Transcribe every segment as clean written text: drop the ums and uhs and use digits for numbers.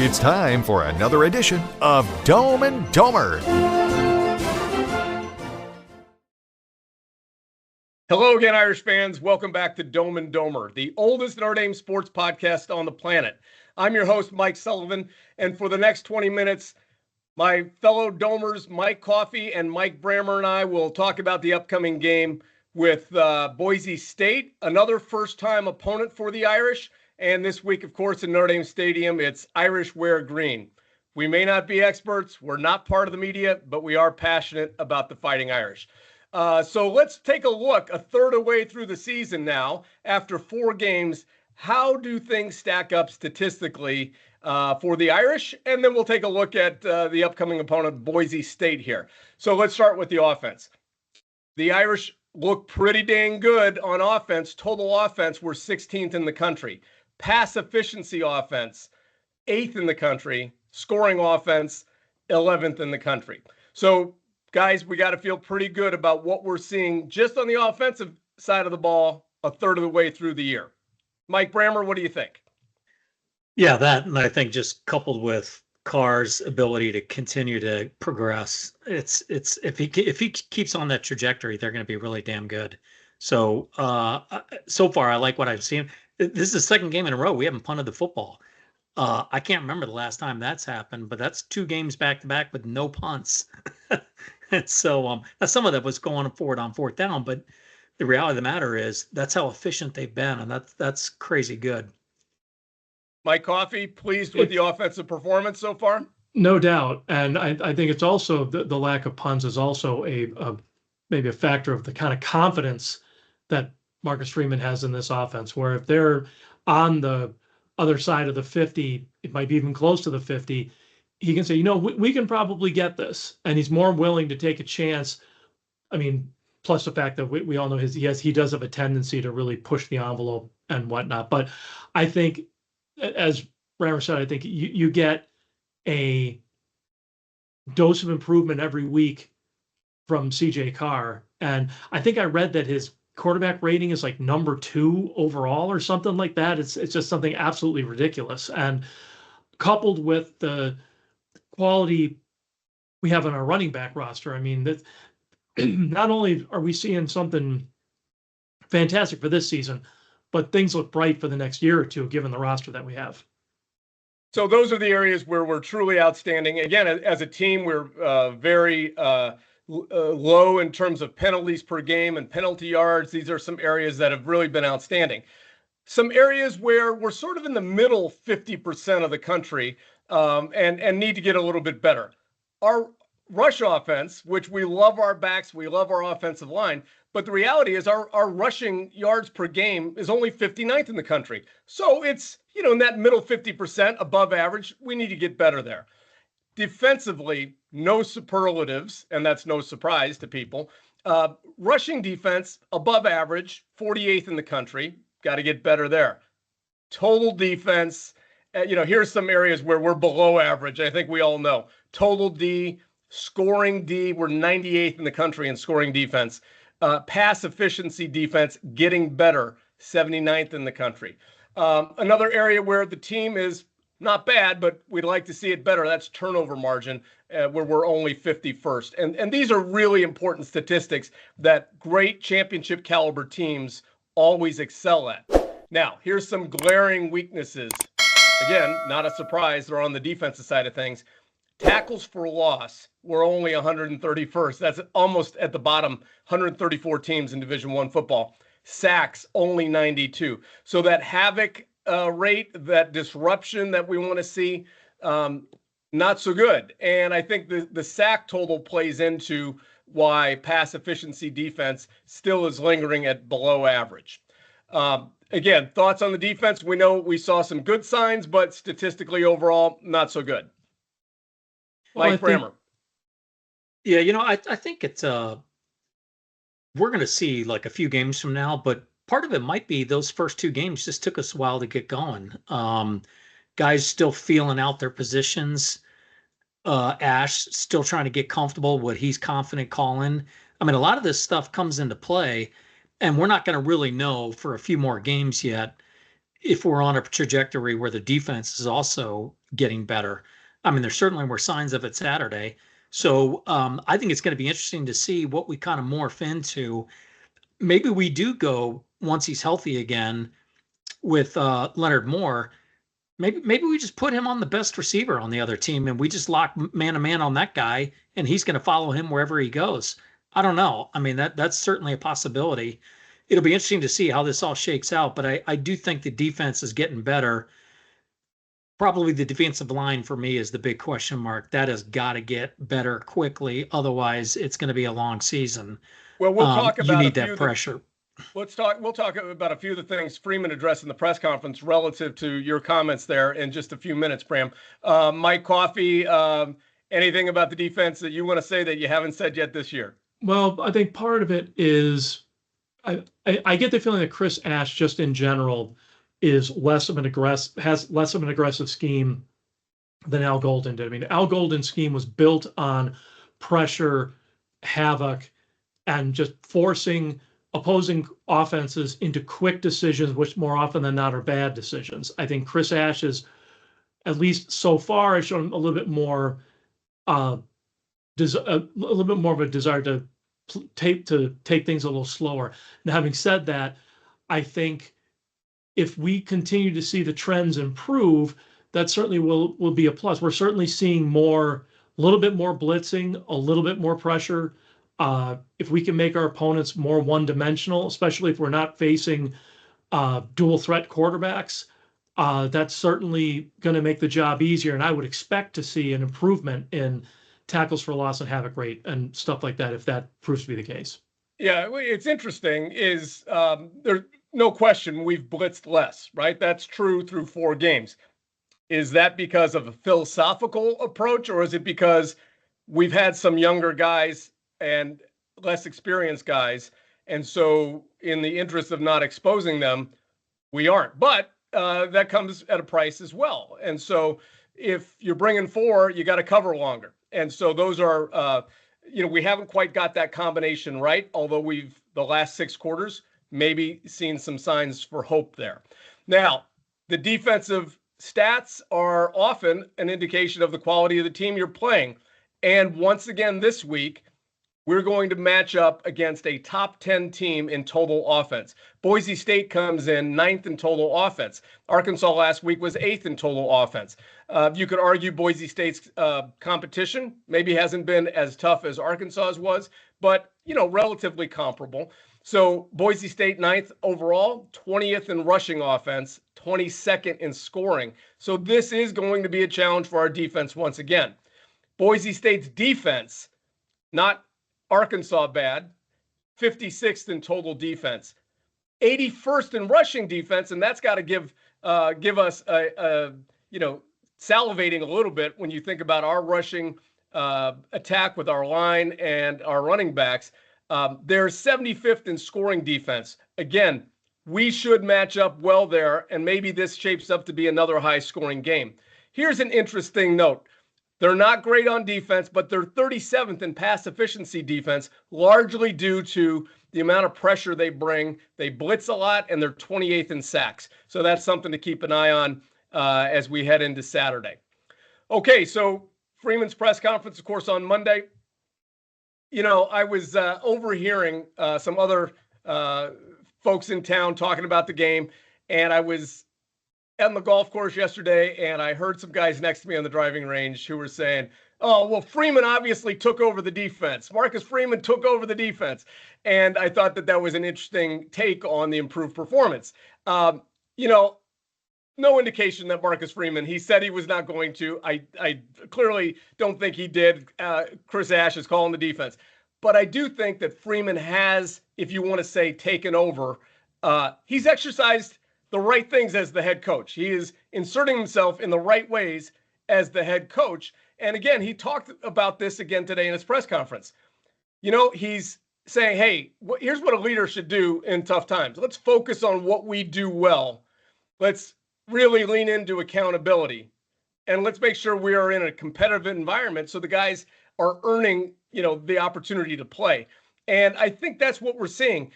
It's time for another edition of Dome and Domer. Hello again, Irish fans. Welcome back to Dome and Domer, the oldest Notre Dame sports podcast on the planet. I'm your host, Mike Sullivan, and for the next 20 minutes, my fellow Domers, Mike Coffey and Mike Brammer, and I will talk about the upcoming game with Boise State, another first-time opponent for the Irish. And this week, of course, in Notre Dame Stadium, it's Irish wear green. We may not be experts. We're not part of the media, but we are passionate about the Fighting Irish. So let's take a look, a third of the way through the season now, after 4 games. How do things stack up statistically for the Irish? And then we'll take a look at the upcoming opponent, Boise State here. So let's start with the offense. The Irish look pretty dang good on offense. Total offense, we're 16th in the country. Pass efficiency offense, 8th in the country. Scoring offense, 11th in the country. So, guys, we got to feel pretty good about what we're seeing just on the offensive side of the ball a third of the way through the year. Mike Brammer, what do you think? Yeah, that, and I think just coupled with Carr's ability to continue to progress, it's if he keeps on that trajectory, they're going to be really damn good. So so far, I like what I've seen. This is the second game in a row we haven't punted the football. I can't remember the last time that's happened, but that's 2 games back to back with no punts. And so now some of that was going forward on 4th down, but the reality of the matter is that's how efficient they've been, and that's crazy good. Mike Coffey, pleased with the offensive performance so far? No doubt. And I think it's also the lack of punts is also maybe a factor of the kind of confidence that Marcus Freeman has in this offense, where if they're on the other side of the 50, it might be even close to the 50, he can say, we can probably get this. And he's more willing to take a chance. I mean, plus the fact that we all know he does have a tendency to really push the envelope and whatnot. But I think, as Brammer said, I think you get a dose of improvement every week from CJ Carr. And I think I read that his quarterback rating is like number 2 overall or something like that. It's just something absolutely ridiculous. And coupled with the quality we have on our running back roster, I mean, that not only are we seeing something fantastic for this season, but things look bright for the next year or two, given the roster that we have. So those are the areas where we're truly outstanding. Again, as a team, we're very low in terms of penalties per game and penalty yards. These are some areas that have really been outstanding. Some areas where we're sort of in the middle 50% of the country and need to get a little bit better. Our rush offense, which we love our backs, we love our offensive line, but the reality is our rushing yards per game is only 59th in the country. So it's, in that middle 50%, above average. We need to get better there. Defensively, no superlatives, and that's no surprise to people. Rushing defense, above average, 48th in the country. Got to get better there. Total defense, here's some areas where we're below average. I think we all know. Total D, scoring D, we're 98th in the country in scoring defense. Pass efficiency defense, getting better, 79th in the country. Another area where the team is not bad, but we'd like to see it better. That's turnover margin, where we're only 51st. And these are really important statistics that great championship caliber teams always excel at. Now, here's some glaring weaknesses. Again, not a surprise. They're on the defensive side of things. Tackles for loss, we're only 131st. That's almost at the bottom, 134 teams in Division I football. Sacks, only 92. So that havoc rate, that disruption that we want to see, not so good. And I think the sack total plays into why pass efficiency defense still is lingering at below average. Again, thoughts on the defense? We know we saw some good signs, but statistically overall, not so good. Mike Brammer. Yeah, I think it's we're going to see like a few games from now, but part of it might be those first 2 games just took us a while to get going. Guys still feeling out their positions. Ash still trying to get comfortable what he's confident calling. I mean, a lot of this stuff comes into play, and we're not going to really know for a few more games yet if we're on a trajectory where the defense is also getting better. I mean, there certainly were signs of it Saturday. So I think it's going to be interesting to see what we kind of morph into. Maybe we do go once he's healthy again with Leonard Moore. Maybe we just put him on the best receiver on the other team and we just lock man to man on that guy and he's going to follow him wherever he goes. I don't know. I mean, that's certainly a possibility. It'll be interesting to see how this all shakes out, but I do think the defense is getting better. Probably the defensive line for me is the big question mark. That has got to get better quickly. Otherwise, it's going to be a long season. Well, we'll talk about you need that pressure. We'll talk about a few of the things Freeman addressed in the press conference relative to your comments there in just a few minutes, Bram. Mike Coffey, anything about the defense that you want to say that you haven't said yet this year? Well, I think part of it is I get the feeling that Chris Ash, just in general, has less of an aggressive scheme than Al Golden did. I mean, Al Golden's scheme was built on pressure, havoc, and just forcing opposing offenses into quick decisions, which more often than not are bad decisions. I think Chris Ash is, at least so far, has shown a little bit more, a little bit more of a desire to take things a little slower. Now, having said that, I think if we continue to see the trends improve, that certainly will be a plus. We're certainly seeing a little bit more blitzing, a little bit more pressure. If we can make our opponents more one-dimensional, especially if we're not facing dual threat quarterbacks, that's certainly going to make the job easier. And I would expect to see an improvement in tackles for loss and havoc rate and stuff like that if that proves to be the case. Yeah, it's interesting is there's no question we've blitzed less, right? That's true through 4 games. Is that because of a philosophical approach, or is it because we've had some younger guys and less experienced guys, and so in the interest of not exposing them, we aren't? But that comes at a price as well. And so if you're bringing 4, you got to cover longer. And so those are, we haven't quite got that combination right, although we've, the last 6 quarters, maybe seen some signs for hope there. Now, the defensive stats are often an indication of the quality of the team you're playing. And once again this week, we're going to match up against a top 10 team in total offense. Boise State comes in 9th in total offense. Arkansas last week was 8th in total offense. You could argue Boise State's competition maybe hasn't been as tough as Arkansas's was, but, relatively comparable. So Boise State 9th overall, 20th in rushing offense, 22nd in scoring. So this is going to be a challenge for our defense once again. Boise State's defense, not Arkansas bad, 56th in total defense, 81st in rushing defense, and that's got to give us salivating a little bit when you think about our rushing attack with our line and our running backs. They're 75th in scoring defense. Again, we should match up well there, and maybe this shapes up to be another high-scoring game. Here's an interesting note. They're not great on defense, but they're 37th in pass efficiency defense, largely due to the amount of pressure they bring. They blitz a lot, and they're 28th in sacks. So that's something to keep an eye on as we head into Saturday. Okay, so Freeman's press conference, of course, on Monday. I was overhearing some other folks in town talking about the game, and I was on the golf course yesterday, and I heard some guys next to me on the driving range who were saying, oh, well, Freeman obviously took over the defense. Marcus Freeman took over the defense. And I thought that was an interesting take on the improved performance. No indication that Marcus Freeman, he said he was not going to. I clearly don't think he did. Chris Ash is calling the defense. But I do think that Freeman has, if you want to say, taken over. He's exercised the right things as the head coach. He is inserting himself in the right ways as the head coach. And again, he talked about this again today in his press conference. He's saying, hey, here's what a leader should do in tough times. Let's focus on what we do well. Let's really lean into accountability. And let's make sure we are in a competitive environment so the guys are earning, the opportunity to play. And I think that's what we're seeing.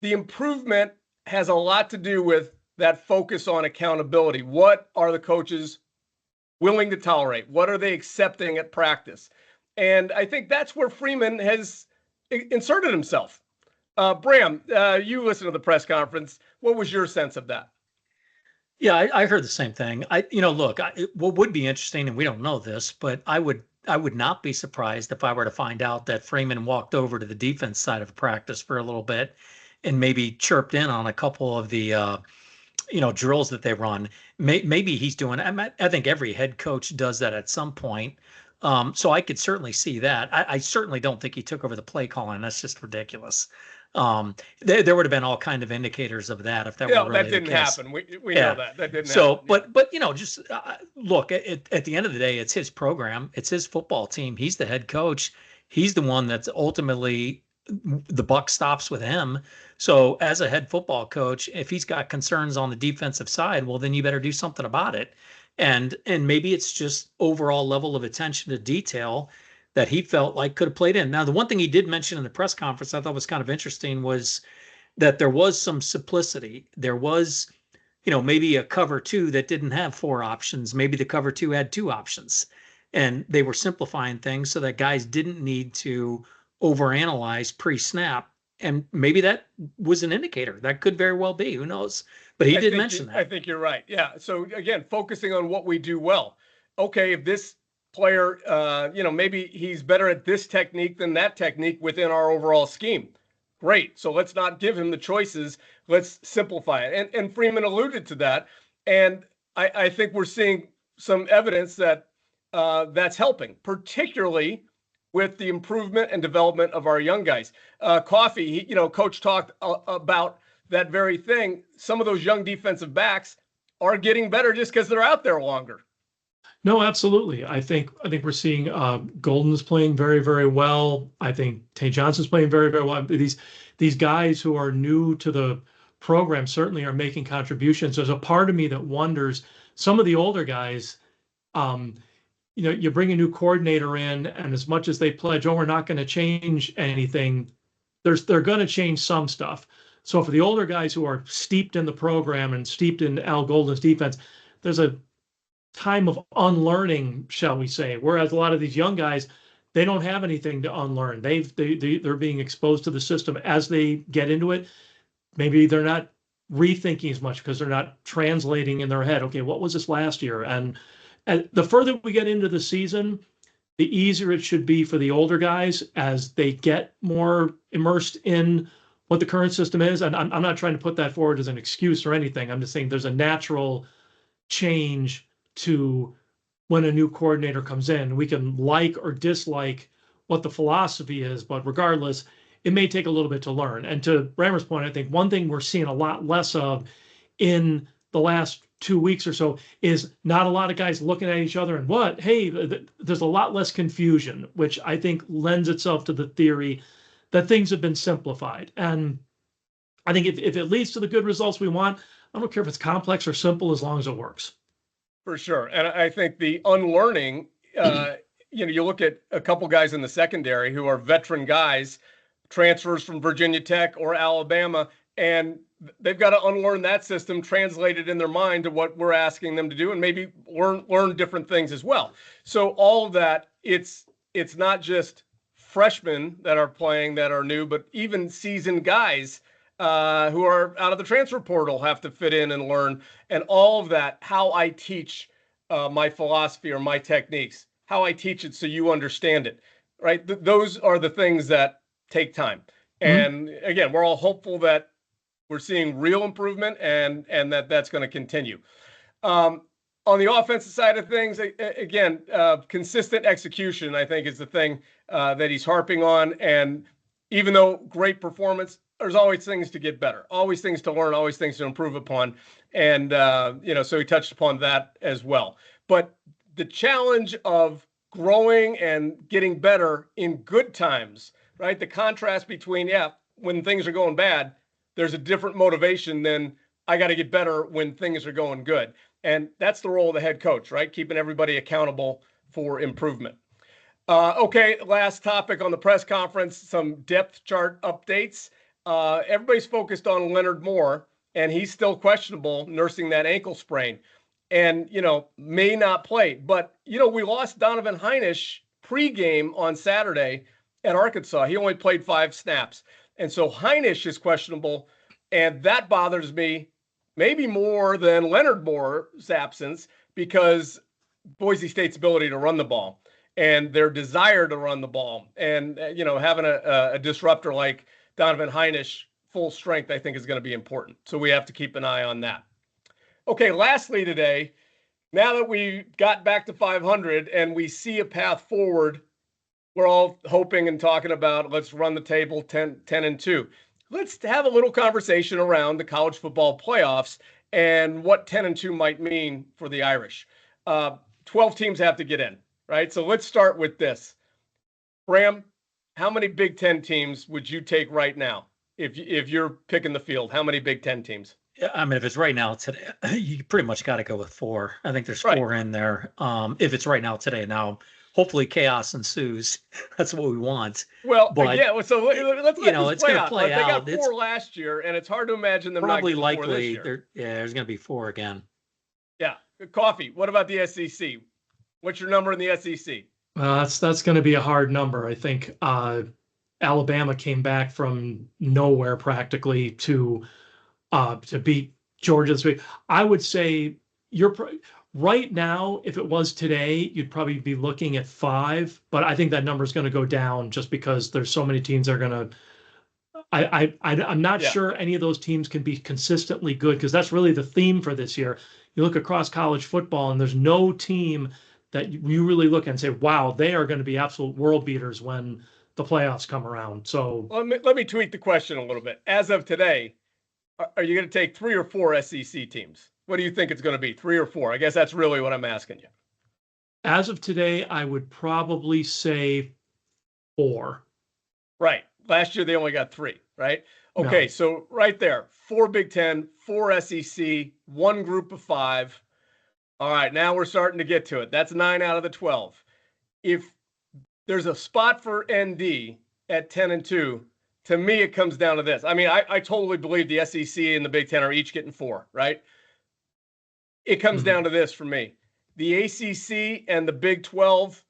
The improvement has a lot to do with that focus on accountability. What are the coaches willing to tolerate? What are they accepting at practice? And I think that's where Freeman has inserted himself. Bram, you listened to the press conference. What was your sense of that? Yeah, I heard the same thing. Look, what would be interesting, and we don't know this, but I would not be surprised if I were to find out that Freeman walked over to the defense side of practice for a little bit and maybe chirped in on a couple of the drills that they run. Maybe he's doing. I think every head coach does that at some point. So I could certainly see that. I certainly don't think he took over the play calling. That's just ridiculous. There would have been all kind of indicators of that if that were really that didn't the case. happen. We know that didn't so, happen. But just look at the end of the day, it's his program, it's his football team. He's the head coach. He's the one that's ultimately the buck stops with him. So as a head football coach, if he's got concerns on the defensive side, well, then you better do something about it. And maybe it's just overall level of attention to detail that he felt like could have played in. Now, the one thing he did mention in the press conference I thought was kind of interesting was that there was some simplicity. There was, maybe a cover two that didn't have 4 options. Maybe the cover two had 2 options. And they were simplifying things so that guys didn't need to overanalyze pre-snap. And maybe that was an indicator. That could very well be. Who knows? But he did mention that. I think you're right. Yeah. So again, focusing on what we do well. Okay, if this player, maybe he's better at this technique than that technique within our overall scheme. Great. So let's not give him the choices. Let's simplify it. And Freeman alluded to that. And I think we're seeing some evidence that that's helping, particularly with the improvement and development of our young guys. Coffee, Coach talked about that very thing. Some of those young defensive backs are getting better just because they're out there longer. No, absolutely. I think we're seeing Golden's playing very, very well. I think Tay Johnson's playing very, very well. These guys who are new to the program certainly are making contributions. There's a part of me that wonders, some of the older guys, you bring a new coordinator in, and as much as they pledge, we're not going to change anything, they're going to change some stuff. So for the older guys who are steeped in the program and steeped in Al Golden's defense, there's a time of unlearning, shall we say, whereas a lot of these young guys, they don't have anything to unlearn. They're being exposed to the system as they get into it. Maybe they're not rethinking as much because they're not translating in their head, okay, what was this last year? And the further we get into the season, the easier it should be for the older guys as they get more immersed in what the current system is. And I'm not trying to put that forward as an excuse or anything. I'm just saying there's a natural change to when a new coordinator comes in. We can like or dislike what the philosophy is, but regardless, it may take a little bit to learn. And to Rammer's point, I think one thing we're seeing a lot less of in the last 2 weeks or so is not a lot of guys looking at each other and there's a lot less confusion, which I think lends itself to the theory that things have been simplified. And I think if it leads to the good results we want, I don't care if it's complex or simple as long as it works. For sure. And I think the unlearning, you look at a couple guys in the secondary who are veteran guys, transfers from Virginia Tech or Alabama, and they've got to unlearn that system, translate it in their mind to what we're asking them to do, and maybe learn different things as well. So all of that, it's not just freshmen that are playing that are new, but even seasoned guys who are out of the transfer portal have to fit in and learn. And all of that, how I teach my philosophy or my techniques, how I teach it so you understand it, right? Those are the things that take time. And again, we're all hopeful that we're seeing real improvement and that's going to continue. On the offensive side of things, again, consistent execution, I think, is the thing that he's harping on. And even though great performance, there's always things to get better, always things to learn, always things to improve upon. And, so he touched upon that as well. But the challenge of growing and getting better in good times, right? The contrast between, when things are going bad, there's a different motivation than I got to get better when things are going good. And that's the role of the head coach, right? Keeping everybody accountable for improvement. Okay, last topic on the press conference, some depth chart updates. Everybody's focused on Leonard Moore, and he's still questionable, nursing that ankle sprain, and may not play. But we lost Donovan Heinisch pregame on Saturday at Arkansas. He only played 5 snaps, and so Heinisch is questionable, and that bothers me maybe more than Leonard Moore's absence, because Boise State's ability to run the ball and their desire to run the ball, and having a disruptor like Donovan Heinisch full strength, I think, is going to be important. So we have to keep an eye on that. Okay, lastly today, now that we got back to 500 and we see a path forward, we're all hoping and talking about, let's run the table 10-2. Let's have a little conversation around the college football playoffs and what 10-2 might mean for the Irish. 12 teams have to get in, right? So let's start with this. Bram, how many Big Ten teams would you take right now? If you're picking the field, how many Big Ten teams? Yeah, I mean, if it's right now today, you pretty much got to go with 4. I think there's 4 in there. If it's right now today, now hopefully chaos ensues. That's what we want. Well, but yeah. So let's it's going to play out. They got 4 last year, and it's hard to imagine them probably not likely. This year. There's going to be 4 again. Yeah, Coffee. What about the SEC? What's your number in the SEC? That's going to be a hard number. I think Alabama came back from nowhere practically to beat Georgia this week. I would say right now, if it was today, you'd probably be looking at 5, but I think that number is going to go down just because there's so many teams that are going to. I'm not sure any of those teams can be consistently good, because that's really the theme for this year. You look across college football, and there's no team that you really look at and say, wow, they are going to be absolute world beaters when the playoffs come around. So let me tweak the question a little bit. As of today, are you going to take 3 or 4 SEC teams? What do you think it's going to be, 3 or 4? I guess that's really what I'm asking you. As of today, I would probably say 4. Right. Last year, they only got 3, right? Okay, So right there, 4 Big Ten, 4 SEC, 1 group of 5. All right, now we're starting to get to it. That's 9 out of the 12. If there's a spot for ND at 10-2, to me, it comes down to this. I mean, I totally believe the SEC and the Big Ten are each getting 4, right? It comes down to this for me. The ACC and the Big 12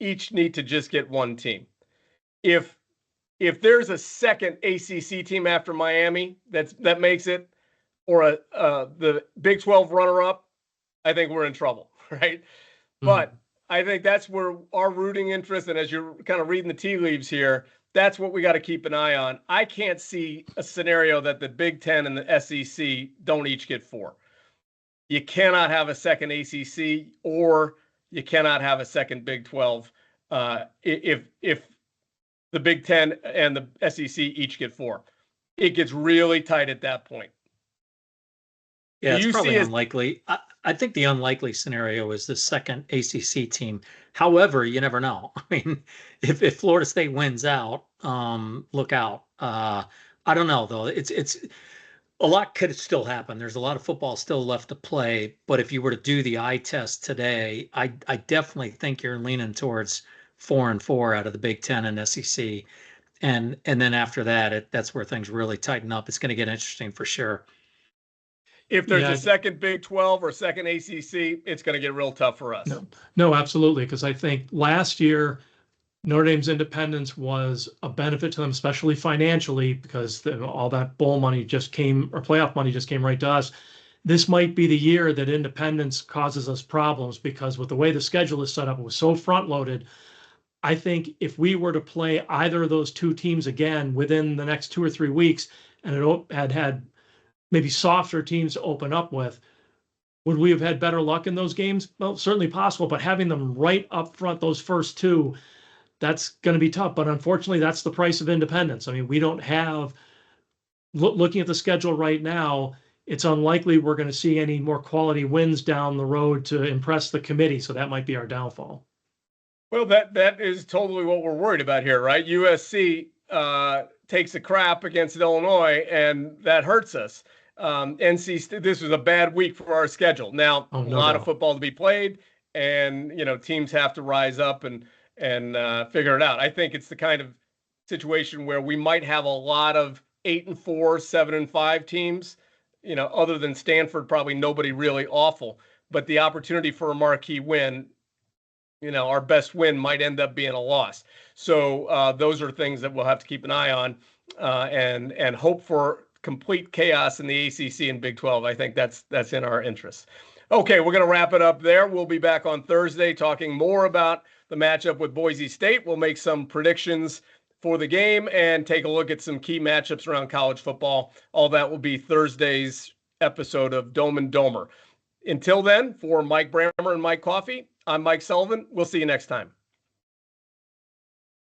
each need to just get 1 team. If there's a second ACC team after Miami that makes it, or the Big 12 runner-up, I think we're in trouble, right? But I think that's where our rooting interest, and as you're kind of reading the tea leaves here, that's what we got to keep an eye on. I can't see a scenario that the Big Ten and the SEC don't each get 4. You cannot have a second ACC, or you cannot have a second Big 12 if the Big Ten and the SEC each get 4. It gets really tight at that point. Yeah, it's probably unlikely. I think the unlikely scenario is the second ACC team. However, you never know. I mean, if Florida State wins out, look out. I don't know, though. It's a lot could still happen. There's a lot of football still left to play. But if you were to do the eye test today, I definitely think you're leaning towards 4-4 out of the Big Ten and SEC. And then after that, that's where things really tighten up. It's going to get interesting for sure. If there's a second Big 12 or second ACC, it's going to get real tough for us. No, absolutely. Because I think last year, Notre Dame's independence was a benefit to them, especially financially, because all that bowl money just came, or playoff money just came right to us. This might be the year that independence causes us problems, because with the way the schedule is set up, it was so front loaded. I think if we were to play either of those 2 teams again within the next 2 or 3 weeks, and it had maybe softer teams to open up with, would we have had better luck in those games? Well, certainly possible, but having them right up front, those first 2, that's going to be tough. But unfortunately, that's the price of independence. I mean, we don't have, looking at the schedule right now, it's unlikely we're going to see any more quality wins down the road to impress the committee. So that might be our downfall. Well, that is totally what we're worried about here, right? USC takes a crap against Illinois, and that hurts us. This was a bad week for our schedule. Now, a lot of football to be played, and teams have to rise up and figure it out. I think it's the kind of situation where we might have a lot of 8-4, 7-5 teams, other than Stanford, probably nobody really awful. But the opportunity for a marquee win, our best win might end up being a loss. So those are things that we'll have to keep an eye on and hope for complete chaos in the ACC and Big 12. I think that's in our interest. Okay, we're going to wrap it up there. We'll be back on Thursday talking more about the matchup with Boise State. We'll make some predictions for the game and take a look at some key matchups around college football. All that will be Thursday's episode of Dome and Domer. Until then, for Mike Brammer and Mike Coffey, I'm Mike Sullivan. We'll see you next time.